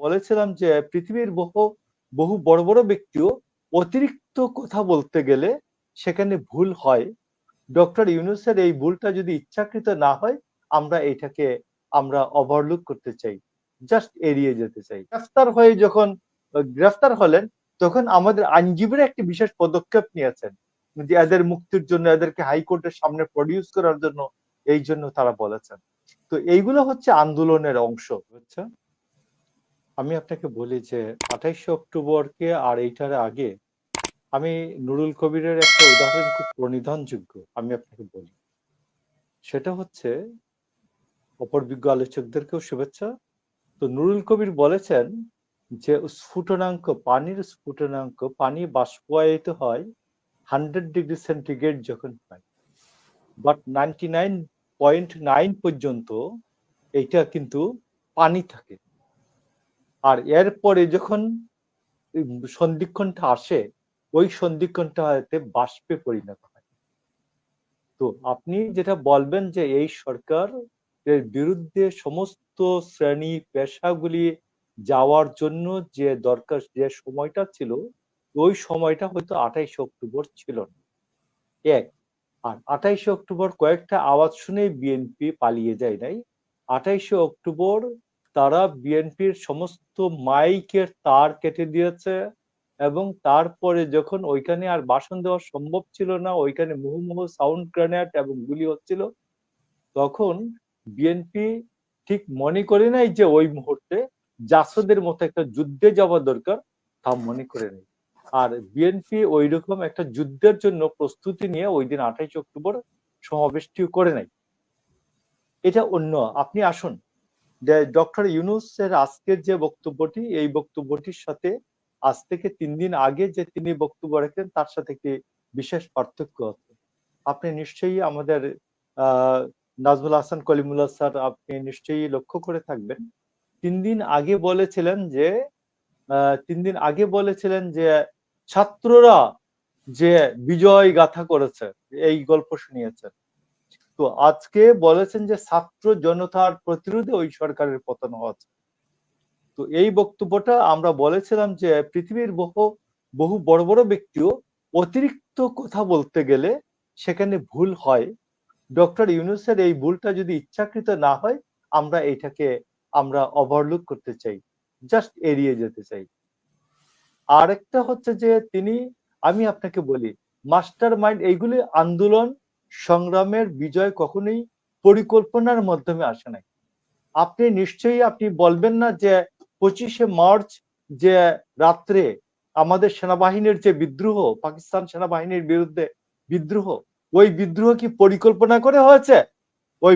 বলেছিলাম যে পৃথিবীর বহু বহু বড় বড় ব্যক্তিও অতিরিক্ত কথা বলতে গেলে সেখানে ভুল হয়। ডক্টর ইউনূসের এই ভুলটা যদি ইচ্ছাকৃত না হয়, আমরা ওভারলুক করতে চাই, জাস্ট এড়িয়ে যেতে চাই। গ্রেফতার হলেন, তখন আমাদের আইনজীবীরা একটি বিশেষ পদক্ষেপ নিয়েছেন যে এদের মুক্তির জন্য, এদেরকে হাইকোর্টের সামনে প্রডিউস করার জন্য, এই জন্য তারা বলেছেন। তো এইগুলো হচ্ছে আন্দোলনের অংশ, বুঝছেন? আমি আপনাকে বলি যে 28শে অক্টোবরকে আর এইটার আগে আমি নুরুল কবিরের একটা উদাহরণ খুব প্রণিধানযোগ্য আমি আপনাকে বলি। সেটা হচ্ছে, অপর বিজ্ঞ আলোচকদেরকেও শুভেচ্ছা। তো নুরুল কবির বলেছেন যে পানি বাষ্পায়িত হয় 100 ডিগ্রি সেন্টিগ্রেড যখন হয়, বাট 99.9 পর্যন্ত এইটা কিন্তু পানি থাকে। আর এরপরে যখন সন্ধিক্ষণটা আসে, ওই সন্ধিক্ষণটা হয়তো বাষ্পে পরিণত হয়। তো আপনি যেটা বলবেন যে এই সরকার এর বিরুদ্ধে সমস্ত শ্রেণী পেশাগুলি যাওয়ার জন্য যে দরকার, যে সময়টা ছিল, ওই সময়টা হয়তো 28শে অক্টোবর ছিল না। এক, আর 28শে অক্টোবর কয়েকটা আওয়াজ শুনে বিএনপি পালিয়ে যায় নাই। 28শে অক্টোবর তারা বিএনপির সমস্ত মাইকের তার কেটে দিয়েছে, এবং তারপরে যখন ওইখানে আর ভাষণ দেওয়া সম্ভব ছিল না, ওইখানে মুহুর্মুহু সাউন্ড গ্রেনেড এবং গুলি হচ্ছিল, তখন বিএনপি ঠিক মনে করে নাই যে ওই মুহূর্তে জাসদের মতো একটা যুদ্ধে যাওয়া দরকার, তা মনে করে নেই। আর বিএনপি ওই রকম একটা যুদ্ধের জন্য প্রস্তুতি নিয়ে ওই দিন 28 অক্টোবর সমাবেশটিও করে নাই। এটা অন্য। আপনি আসুন, যে ডক্টর ইউনূসের আজকের যে বক্তব্যটি, এই বক্তব্যটির সাথে আজ থেকে 3 দিন আগে যে তিনি বক্তব্য রাখেন তার সাথে একটি বিশেষ পার্থক্য আছে। আপনি নিশ্চয়ই আমাদের আহ নাজমুল হাসান কলিমুল্লাহ স্যার, আপনি নিশ্চয়ই লক্ষ্য করে থাকবেন, 3 দিন আগে বলেছিলেন যে 3 দিন আগে বলেছিলেন যে ছাত্ররা যে বিজয় গাথা করেছে, এই গল্প শুনিয়েছেন। তো আজকে বলেছেন যে ছাত্র জনতার প্রতিরোধে ওই সরকারের পতন হয়েছে। তো এই বক্তব্যটা আমরা বলেছিলাম যে পৃথিবীর বহু বহু বড় বড় ব্যক্তিও অতিরিক্ত কথা বলতে গেলে সেখানে ভুল হয়। ডক্টর ইউনূসের এই ভুলটা যদি ইচ্ছাকৃত না হয়, আমরা ওভারলুক করতে চাই, জাস্ট এড়িয়ে যেতে চাই। আরেকটা হচ্ছে যে আমি আপনাকে বলি, মাস্টার মাইন্ড এইগুলি আন্দোলন সংগ্রামের বিজয় কখনোই পরিকল্পনার মাধ্যমে আসে নাই। আপনি বলবেন না যে 25শে মার্চ যে রাত্রে আমাদের সেনাবাহিনীর যে বিদ্রোহ, পাকিস্তান সেনাবাহিনীর বিরুদ্ধে বিদ্রোহ, ওই বিদ্রোহ কি পরিকল্পনা করে হয়েছে? ওই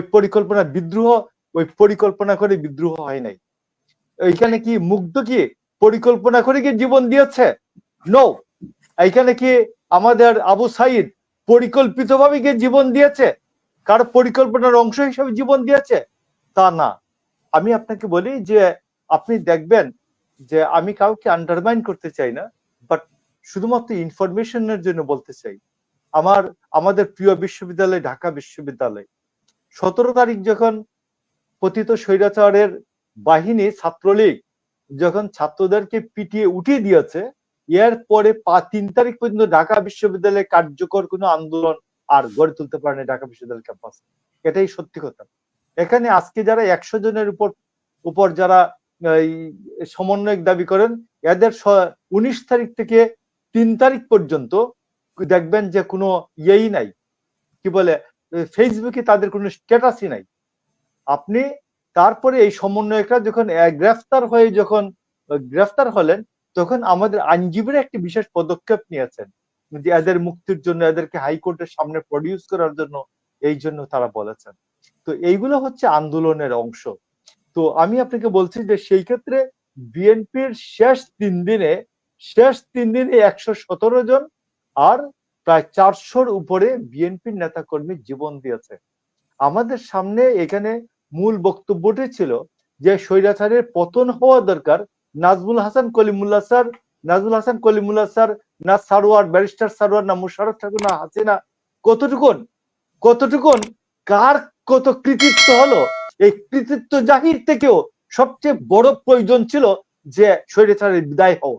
পরিকল্পনা করে বিদ্রোহ হয় নাই। এইখানে কি মুগ্ধ কি পরিকল্পনা করে কি জীবন দিয়েছে? নো। এইখানে কি আমাদের আবু সাইদ পরিকল্পিতভাবে কি জীবন দিয়েছে? কারো পরিকল্পনার অংশ হিসেবে জীবন দিয়েছে? তা না। আমি আপনাকে বলি যে আপনি দেখবেন যে আমি কাউকে আন্ডারমাইন করতে চাই না, বাট শুধুমাত্র ইনফরমেশনের জন্য বলতে চাই। আমাদের প্রিয় বিশ্ববিদ্যালয় ঢাকা বিশ্ববিদ্যালয় 17 তারিখ যখন পতিত স্বৈরাচারের বাহিনী ছাত্রলীগ যখন ছাত্রদেরকে পিটিয়ে উঠিয়ে দিয়েছে, এর পরে 3 তারিখ পর্যন্ত ঢাকা বিশ্ববিদ্যালয়ে কার্যকর কোনো আন্দোলন আর গড়ে তুলতে পারেনি ঢাকা বিশ্ববিদ্যালয় ক্যাম্পাস। এটাই সত্যি কথা। এখানে আজকে যারা 100 জনের উপর যারা সমন্বয়ক দাবি করেন, এদের 19 তারিখ থেকে 3 তারিখ পর্যন্ত দেখবেন যে কোনো ইয়েই নাই, কি বলে, ফেসবুকে তাদের কোনো স্ট্যাটাসই নাই। আপনি তারপরে এই সমন্বয়করা যখন গ্রেফতার হলেন, তখন আমাদের আইনজীবীরা একটি বিশেষ পদক্ষেপ নিয়েছেন যে এদের মুক্তির জন্য, এদেরকে হাইকোর্টের সামনে প্রডিউস করার জন্য, এই জন্য তারা বলেছেন। তো এইগুলো হচ্ছে আন্দোলনের অংশ। তো আমি আপনাকে বলছি যে সেই ক্ষেত্রে বিএনপির শেষ 3 দিনে 117 জন আর প্রায় 400-র উপরে বিএনপির নেতাকর্মী জীবন দিয়েছে। আমাদের সামনে এখানে মূল বক্তব্যটি ছিল যে স্বৈরাচারের পতন হওয়া দরকার। নাজমুল হাসান কলিমুল্লাহ স্যার, না সারোয়ার, ব্যারিস্টার সারোয়ার, না মুশাররফ ঠাকুর, না হাসিনা, কতটুকুন কার কত কৃতিত্ব হলো, এই কৃতিত্ব জাহির থেকেও সবচেয়ে বড় প্রয়োজন ছিল যে স্বৈরাচারের বিদায় হও,